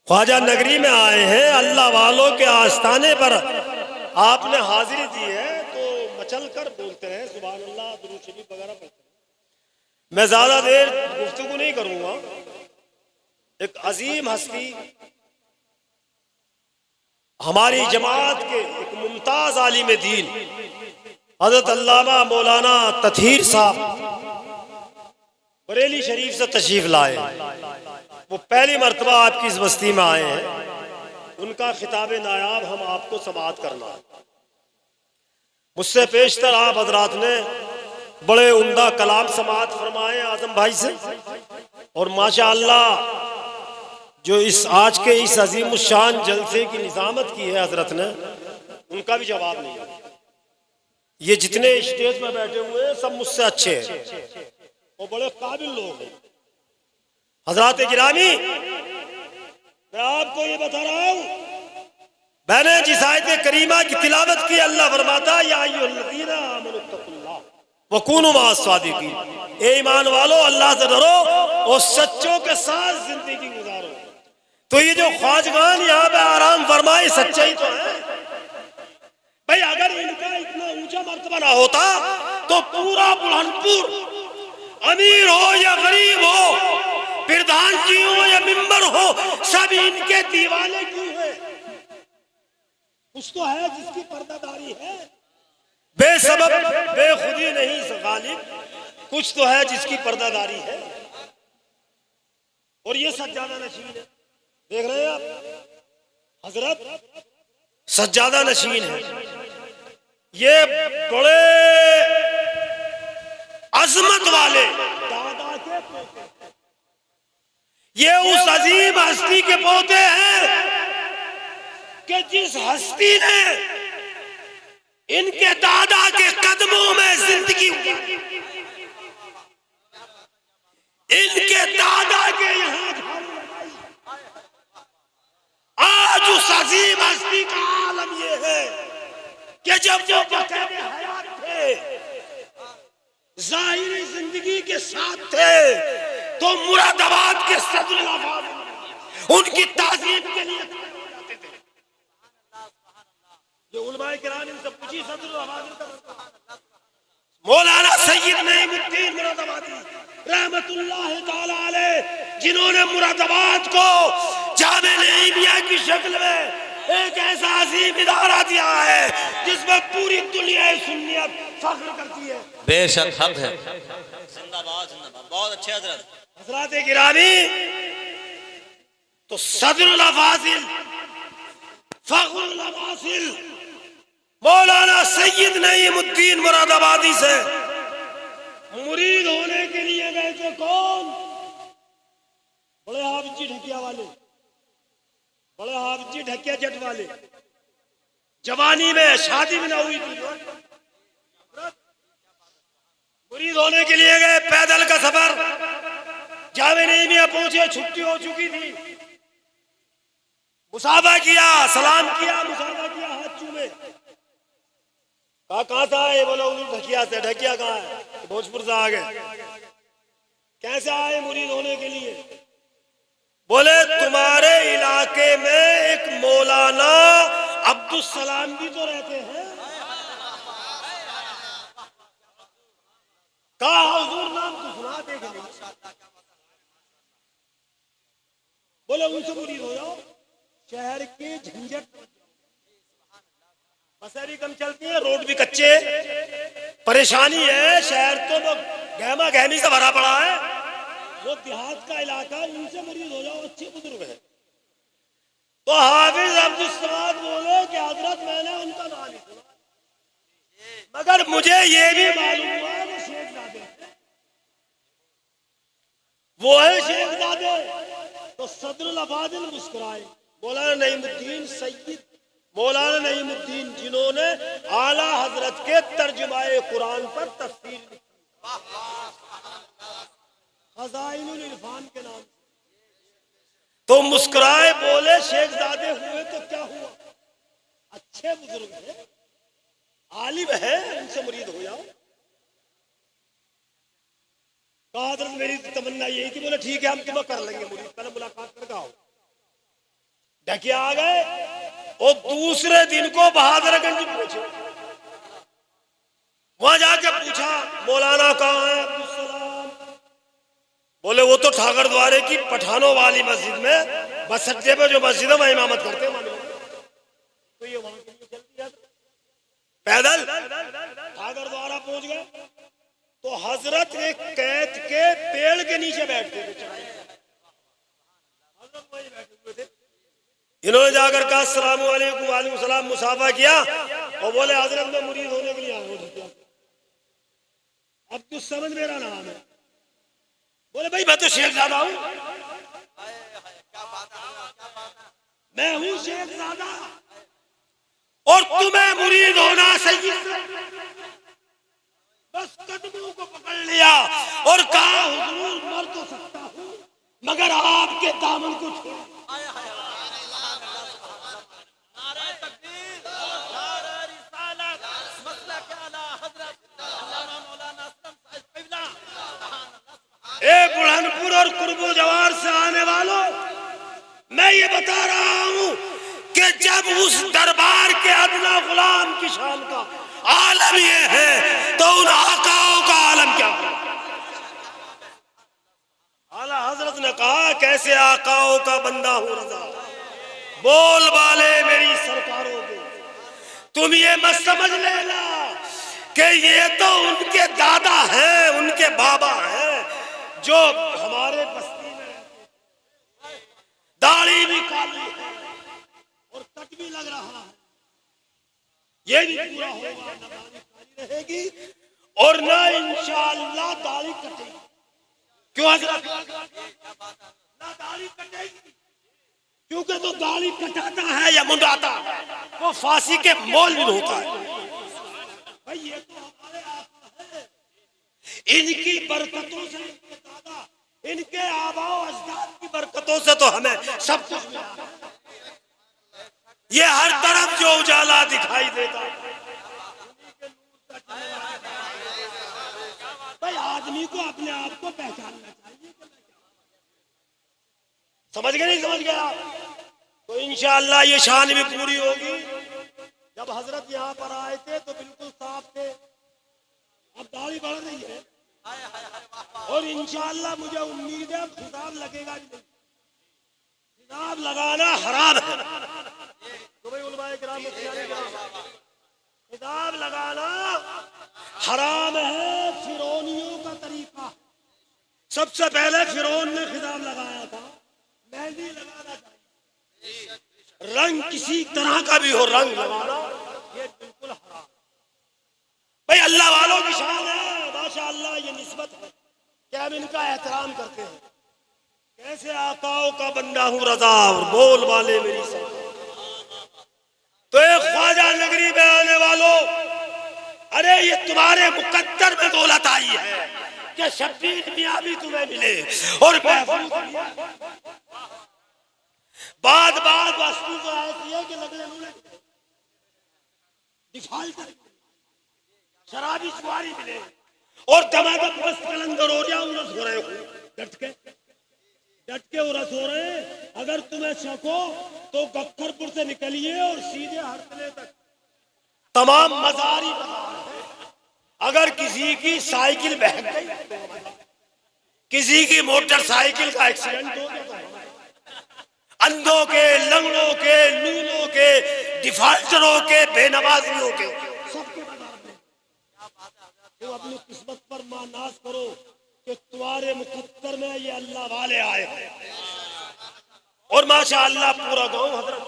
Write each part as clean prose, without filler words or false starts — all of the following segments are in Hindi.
ख्वाजा नगरी में आए हैं, अल्लाह वालों के आस्थाने पर आपने हाजिरी दी है तो मचल कर बोलते हैं सुभान अल्लाह, दुरूद शरीफ वगैरह पढ़ते हैं। मैं ज्यादा देर गुफ्तगू नहीं करूंगा। एक अजीम हस्ती, हमारी जमात के एक मुमताज आलिम दीन हजरत अल्लामा मौलाना तथीर साहब बरेली शरीफ से तशरीफ लाए। वो पहली मर्तबा आपकी इस बस्ती में आए हैं। उनका खिताब नायाब हम आपको समाअत करना है। मुझसे पेशतर आप हजरात ने बड़े उम्दा कलाम समाअत फरमाए आजम भाई से, और माशाअल्लाह जो इस आज के इस अजीम शान जलसे की निजामत की है हजरत ने, उनका भी जवाब नहीं है। ये जितने स्टेज पर बैठे हुए हैं सब मुझसे अच्छे हैं और बड़े काबिल लोग हैं। हजरात गिरामी, मैं आपको ये बता रहा हूं, मैंने जिस आयत करीमा की तिलावत की, अल्लाह फरमाता या अय्युहल्लज़ीना आमनुत्तकुल्लाह वकूनू मअस-सादिकीन, ए ईमान वालो अल्लाह से डरो और सच्चों के साथ जिंदगी गुजारो। तो ये जो ख्वाजगान यहाँ पे आराम फरमाए सच्चाई तो है भाई। अगर इनका इतना ऊंचा मर्तबा ना होता तो पूरा बुलंदपुर अमीर हो या गरीब हो, प्रधान जी हो या मिंबर हो, सब इनके दीवाने क्यों है? कुछ तो है जिसकी पर्दादारी है, बेसबब बेखुदी नहीं गालिब, कुछ तो है जिसकी पर्दादारी है। और ये सज्जादा नशीन है, देख रहे हैं आप, हजरत सज्जादा नशीन है। ये बड़े अजमत वाले दादा के पोते, ये उस अजीम हस्ती के पोते हैं कि जिस हस्ती ने इनके दादा के कदमों में जिंदगी, इनके दादा के यहां आज उस अजीम हस्ती का आलम यह है कि जब वो बक़ैद हयात थे, ज़ाहिरी जिंदगी के साथ थे, तो मुरादाबाद के सदरुल अफाज़िल उनकी ताज़ीम के लिए जाते थे। जो उलमाए किराम इनसे पूछी सदरुल अफाज़िल का मौलाना सैयद नईमुद्दीन मुरादाबादी रहमतुल्लाह ताला अलैह, जिन्होंने मुरादाबाद को जामे नईमिया की शक्ल में एक ऐसा अजीम इदारा दिया है जिसमें पूरी दुनिया सुन्नियत फख्र करती है। बेशक हक है। जिंदाबाद जिंदाबाद, बहुत अच्छे हजरत। हजरात गिरामी, तो सदरुल अफाज़िल फख्रुल अवासिल मौलाना सैयद नईमुद्दीन मुरादाबादी से मुरीद होने के लिए गए थे कौन? बड़े हाफिज जी ढकिया वाले, बड़े हाफिज जी ढकिया जट वाले। जवानी में शादी भी ना हुई थी, मुरीद होने के लिए गए, पैदल का सफर, जामे नईमिया पहुंचे, छुट्टी हो चुकी थी। मुसाफा किया, सलाम किया, मुसाफा किया, हाथ चूमे। कहा कहां से आए? बोला ढकिया से। ढकिया कहाँ है? भोजपुर से आ गए। कैसे आए मुरीद होने के लिए? बोले तुम्हारे इलाके में एक मौलाना अब्दुल सलाम भी तो रहते हैं। कहा हुजूर नाम तो सुना, देख लीजिए। बोले उनसे मुरीद हो जाओ, शहर के झंझट, बसें भी कम चलती है, रोड भी कच्चे, परेशानी है, शहर तो गहमा गहमी से भरा पड़ा है। वो देहात का इलाका, उनसे मुरीद हो जाओ, अच्छे बुजुर्ग है। तो हाफिज अब्दुल समाद बोले कि हजरत मैंने उनका नाम ही सुना, मगर मुझे ये भी मालूम हुआ वो शेखजादे, वो है शेखजादे। तो सदरुल अफाज़िल मुस्कुराए। मौलाना नईमुद्दीन सैयद मौलाना नईमुद्दीन, जिन्होंने आला हजरत के तर्जुमाए कुरान पर तफसीर लिखी खज़ाइनुल इरफान के नाम से, तो मुस्कुराए, बोले शेखजादे हुए तो क्या हुआ, अच्छे बुजुर्ग है, आलिम है, उनसे मुरीद हो जाओ। कहा हजरत मेरी तमन्ना यही थी। बोले ठीक है, हम तुम्हें कर लेंगे मुरीद, पहले मुलाकात करके आओ। ढके आ गए और दूसरे दिन को बहादुरगंज पहुंचे। वहां जाके पूछा मौलाना कहाँ है? अब्दुल सलाम। बोले वो तो ठाकर द्वारे की पठानों वाली मस्जिद में बस अड्डे पे जो मस्जिद है वहां इमामत करते हैं। तो ये वहां के लिए चल दिया पैदल ठाकर द्वारा पहुंच गए तो हजरत एक कैद के पेड़ के नीचे बैठते थे। हजरत वहीं बैठे हुए थे। इन्होंने जाकर कहा अस्सलाम वालेकुम, वालेकुम सलाम, मुसाफा किया और बोले हजरत में मुरीद होने के लिए आया हूं। अब तो समझ मेरा नाम है। बोले भाई मैं तो शेखजादा हूं, मैं हूं शेखजादा और तुम्हें मुरीद होना सैयद। बस कदमों को पकड़ लिया और कहा हुजूर मर तो सकता हूं मगर आपके दामन को छोड़। बुरहानपुर और कुर्बो जवार से आने वालों, मैं ये बता रहा हूं कि जब उस दरबार के अदना गुलाम की शान का आलम ये है तो उन आकाओं का आलम क्या है? आला हजरत ने कहा कैसे आकाओं का बंदा हूं रजा, बोल वाले मेरी सरकारों के। तुम ये मत समझ लेना कि ये तो उनके दादा हैं, उनके बाबा हैं जो हमारे बस्ती में दाढ़ी भी काली है और कट भी लग रहा है। ये भी पूरा होगा, न दाढ़ी काली रहेगी और न इंशाअल्लाह दाढ़ी कटेगी। क्यों हजरत? ना दाढ़ी कटेगी क्योंकि तो दाढ़ी कटाता है या मुंडाता है वो फांसी के मोल में होता है। भाई ये तो हमारे आका है, इनकी बरकतों से, इनके दादा, इनके आबाओ अजदाद की बरकतों से तो हमें सब कुछ मिला। ये हर तरफ जो उजाला दिखाई देता भाई आदमी को अपने आप को पहचानना चाहिए। समझ गए नहीं समझ गया? तो इंशाअल्लाह ये शान भी पूरी होगी। जब हजरत यहाँ पर आए थे तो बिल्कुल साफ थे, अब दाढ़ी बढ़ रही है और इंशाअल्लाह मुझे उम्मीद है खिताब लगेगा भी नहीं। खिताब लगाना हराम है। तो भाई उलमाए किराम खिताब लगाना हराम है, फिरौनियों का तरीका। सबसे पहले फिरौन ने खिताब लगाया था, मेहंदी लगाना चाहिए, रंग किसी तरह का भी हो रंग लगाना ये बिल्कुल हराम। भाई अल्लाह वालों की शान है माशाअल्लाह, ये निस्बत है कि हम इनका एहतराम करते हैं। कैसे आकाओं का बंदा हूं रजा और बोल वाले मेरी सरकार। तो एक ख्वाजा नगरी में आने वालों, अरे ये तुम्हारे मुकद्दर में दौलत आई है कि शब्बीर मियां भी तुम्हें मिले और बाद वस्तु तो ऐसी है कि लगने लूले डिफाल्टर शराबी सवारी मिले और दमादम बस कलंदर हो जाओ, उरस हो रहे हो, डट के उरस हो रहे हैं। अगर तुम्हें शक हो तो गक्करपुर से निकलिए और सीधे हरतले तक तमाम मजारी बाजार है। अगर किसी की साइकिल बह गई, किसी की मोटरसाइकिल का एक्सीडेंट हो गया, अंधों के, लंगड़ों के, लूलों के, डिफाल्टरों के, बेनमाजियों के सबके बाजार में तो अपनी किस्मत पर मानाज करो कि तुम्हारे मुकद्दर में ये अल्लाह वाले आए हैं। और माशाअल्लाह पूरा गांव हजरत,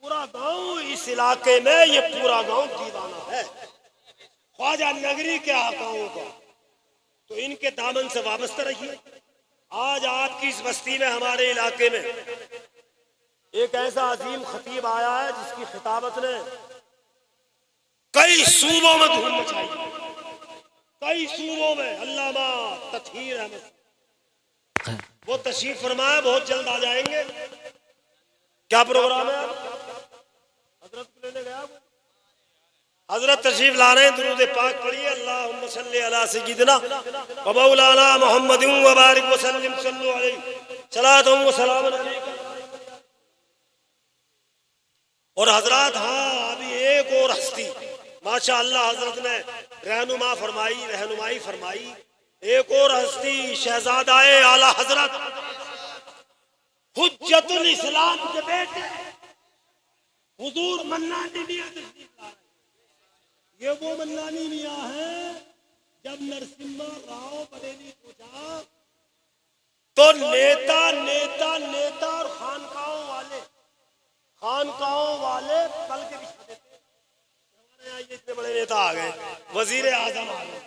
पूरा गांव इस इलाके में, ये पूरा गांव दीवाना है ख्वाजा नगरी के आकाओं का। तो इनके दामन से वाबस्ता रहिए। आज आपकी इस बस्ती में, हमारे इलाके में एक ऐसा अजीम खतीब आया है जिसकी खिताबत ने कई सूबों में धूम मचाई, कई सूबों में। अल्लामा तथहीर अहमद वो तशरीफ फरमाए, बहुत जल्द आ जाएंगे। क्या प्रोग्राम है? हजरत को लेने गया, हजरत तशरीफ ला रहे हैं। दुरूद पाक पढ़िए, अल्लाहुम्मा सल्ली अला सय्यिदिना व मौलाना मुहम्मदिन व बारिक व सल्लिम सल्लु अलैहि सलातुन व सलामुन अलैका। और हजरत, हाँ अभी एक और हस्ती माशाअल्लाह हजरत ने रहनुमाई फरमाई। एक और हस्ती शहजादाए आला हजरत हुज्जतुल इस्लाम के बेटे हुजूर मन्नानी मियां तशरीफ लाए। ये वो मन्नानी मियां है, जब नरसिम्हा राव बरेली पहुंचा तो नेता और खानकाहों वाले पल के बिछा देते। हमारे यहाँ ये इतने बड़े नेता आ गए, वजीर आजम आ गए,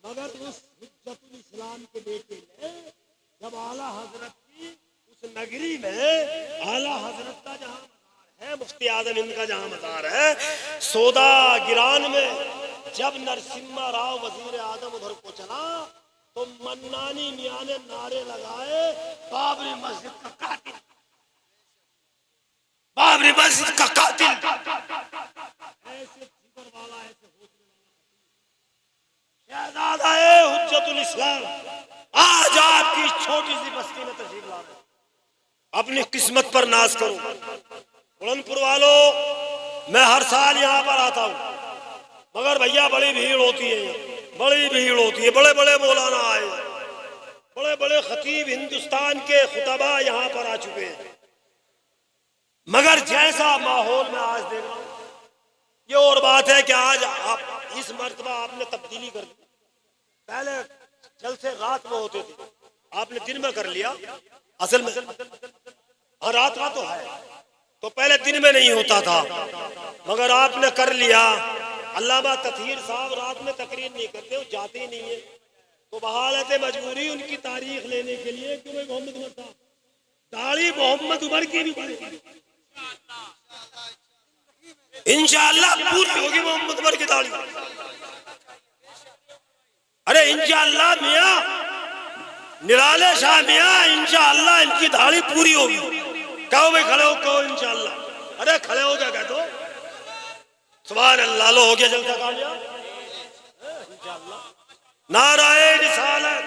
मगर उस हुज्जतुल इस्लाम के बेटे ने जब आला हजरत की उस नगरी में, आला हजरत का जहाँ मज़ार है, मुफ्ती आजम हिंद का जहाँ मज़ार है, सोदा गिरान में जब नरसिम्हा राव वजीर आजम उधर को चला तो मन्नानी मियां ने नारे लगाए, बाबरी मस्जिद का कातिल, बाबरी मस्जिद का कातिल। ऐसे जिगर वाला, ऐसे हौसले वाला शहजादा हुज्जतुल इस्लाम आज आपकी छोटी सी बस्ती में तशरीफ ला दो। अपनी किस्मत पर नाज करो। बुलंदपुर वालों, मैं हर साल यहाँ पर आता हूँ, मगर भैया बड़ी भीड़ होती है, बड़ी भीड़ होती है। बड़े बड़े मौलाना आए, बड़े बड़े खतीब हिंदुस्तान के खुतबा यहाँ पर आ चुके हैं, मगर जैसा माहौल में आज देख रहा हूँ, ये और बात है कि आज आप इस मर्तबा आपने तब्दीली कर दी। पहले जलसे रात में होते थे, आपने दिन में कर लिया। असल में हाँ रात का तो है, तो पहले दिन में नहीं होता था, मगर आपने कर लिया। अल्लामा तथीर साहब रात में तकरीर नहीं करते, वो जाते ही नहीं है, तो बहालत मजबूरी उनकी तारीख लेने के लिए कि भाई मोहम्मद उमर साहब, दाढ़ी मोहम्मद उमर की भी बढ़ेगी इंशाअल्लाह, पूरी होगी मोहम्मद उमर की दाढ़ी। अरे इंशाअल्लाह मियां निराले शाह मियां, इंशाअल्लाह इनकी दाढ़ी पूरी होगी। कहो भाई खड़े हो, कहो इंशाअल्लाह। अरे खड़े हो गया कह दो सुभान अल्लाह। लो हो गया जलसा कामयाब इंशाअल्लाह। नाराए रिसालत,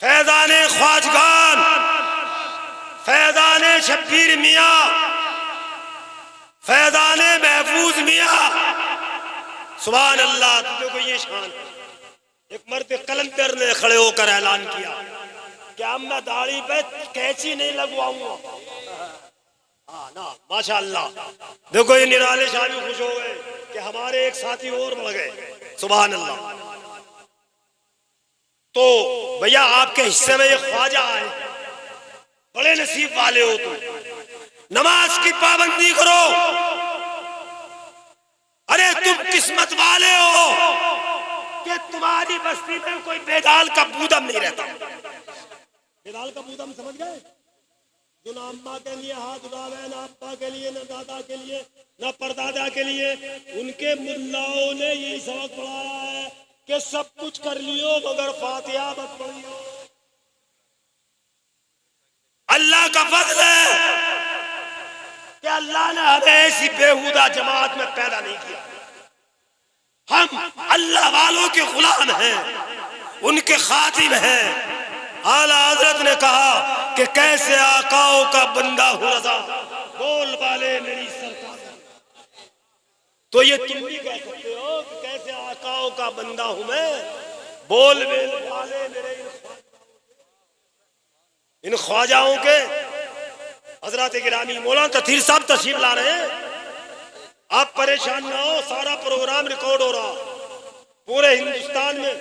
फैजाने ख्वाजगान, फैजाने शब्बीर मियां, फैजाने महफूज मियां, सुभान अल्लाह। देखो ये शान, एक मर्द कलंदर ने खड़े होकर ऐलान किया कि अब मैं दाढ़ी पे कैंची नहीं लगवाऊंगा। हाँ ना, माशाअल्लाह। देखो ये निराले शाह भी खुश हो गए कि हमारे एक साथी और बढ़ गए, सुभान अल्लाह। तो भैया आपके हिस्से में ये ख्वाजा आए, बड़े नसीब वाले हो तुम। नमाज की पाबंदी करो। अरे तुम किस्मत वाले हो कि तुम्हारी बस्ती में कोई बेदाल का बूदम नहीं रहता। बेदाल का बूदम समझ गए? जो ना अम्मा के लिए हाथ उठावे, ना अब्बा के लिए, ना दादा के लिए, ना परदादा के लिए। उनके मुल्लाओं ने यही सबक पढ़ाया है कि सब कुछ कर लियो मगर फातिहा मत पढ़ियो। अल्लाह का फजल है कि अल्लाह ने हमें ऐसी बेहुदा जमात में पैदा नहीं किया। हम अल्लाह वालों के गुलाम हैं, उनके खातिम हैं। आला हजरत ने कहा कि कैसे आकाओं का बंदा हूं रजा, बोल वाले मेरी सरकार। तो ये तुम भी कह सकते हो कि कैसे आकाओं का बंदा हूं मैं, बोल वाले मेरे इन ख्वाजाओं के। हजरत गिरामी मौलाना तथीर साहब तशरीफ ला रहे हैं, आप परेशान ना हो, सारा प्रोग्राम रिकॉर्ड हो रहा, पूरे हिंदुस्तान में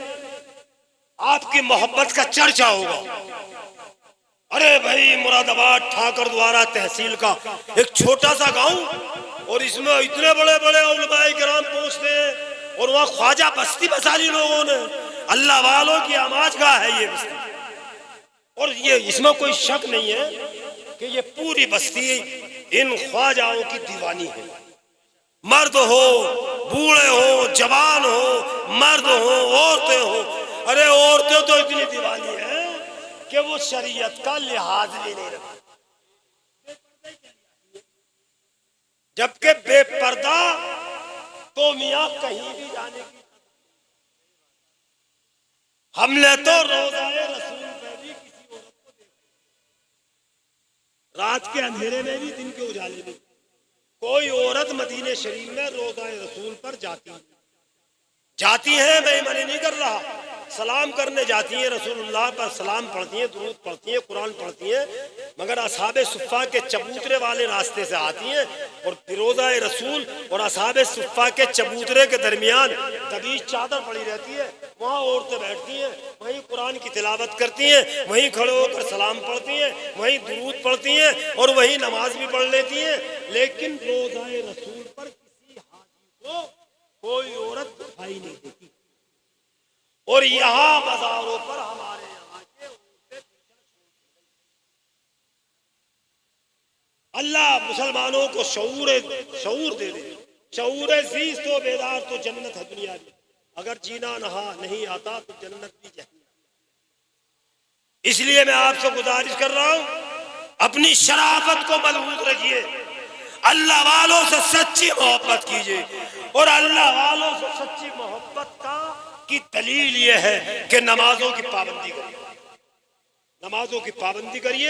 आपकी मोहब्बत का चर्चा होगा। अरे भाई मुरादाबाद ठाकर द्वारा तहसील का एक छोटा सा गांव, और इसमें इतने बड़े बड़े उलमाए किराम पहुंचते हैं, और वहां ख्वाजा बस्ती बसा ली लोगों ने। अल्लाह वालों की आमाजगाह है ये बस्ती, और ये इसमें कोई शक नहीं है कि ये पूरी बस्ती इन ख्वाजाओं की दीवानी है। मर्द हो, बूढ़े हो, जवान हो, मर्द हो, औरतें हो। अरे औरतें तो इतनी दीवानी है कि वो शरीयत का लिहाज भी नहीं रखती, जबकि बेपर्दा तो मियां कहीं भी जाने की। हमने तो रोज़ाए रसूल पे भी किसी औरत को देखा, रात के अंधेरे में भी, दिन के उजाले में। कोई औरत मदीने शरीफ में रोज़ा रसूल पर जाती है, मैं मना नहीं कर रहा, सलाम करने जाती हैं, रसूलुल्लाह पर सलाम पढ़ती हैं, दुरूद पढ़ती हैं, कुरान पढ़ती हैं, मगर असहाबे सुफ़ा के चबूतरे वाले रास्ते से आती हैं और फिरोज़ा रसूल और असहाबे सुफ़ा के चबूतरे के दरमियान दबीज चादर पड़ी रहती है, वहाँ औरतें बैठती हैं, वहीं कुरान की तिलावत करती हैं, वहीं खड़े होकर सलाम पढ़ती हैं, वहीं दुरूद पढ़ती हैं और वहीं नमाज भी पढ़ लेती हैं। लेकिन रोज़ा रसूल पर किसी हाजी को कोई औरत दिखाई नहीं देती। और यहाँ बाजारों पर हमारे यहाँ के अल्लाह मुसलमानों को शऊर दे दे, शऊर जीज तो बेदार तो जन्नत है दुनिया में, अगर जीना नहा नहीं आता तो जन्नत भी जहन्नम। इसलिए मैं आपसे गुजारिश कर रहा हूं, अपनी शराफत को मजबूत रखिए, अल्लाह वालों से सच्ची मोहब्बत कीजिए। और अल्लाह वालों से सच्ची मोहब्बत की दलील यह है कि नमाजों की पाबंदी करिए, नमाजों की पाबंदी करिए।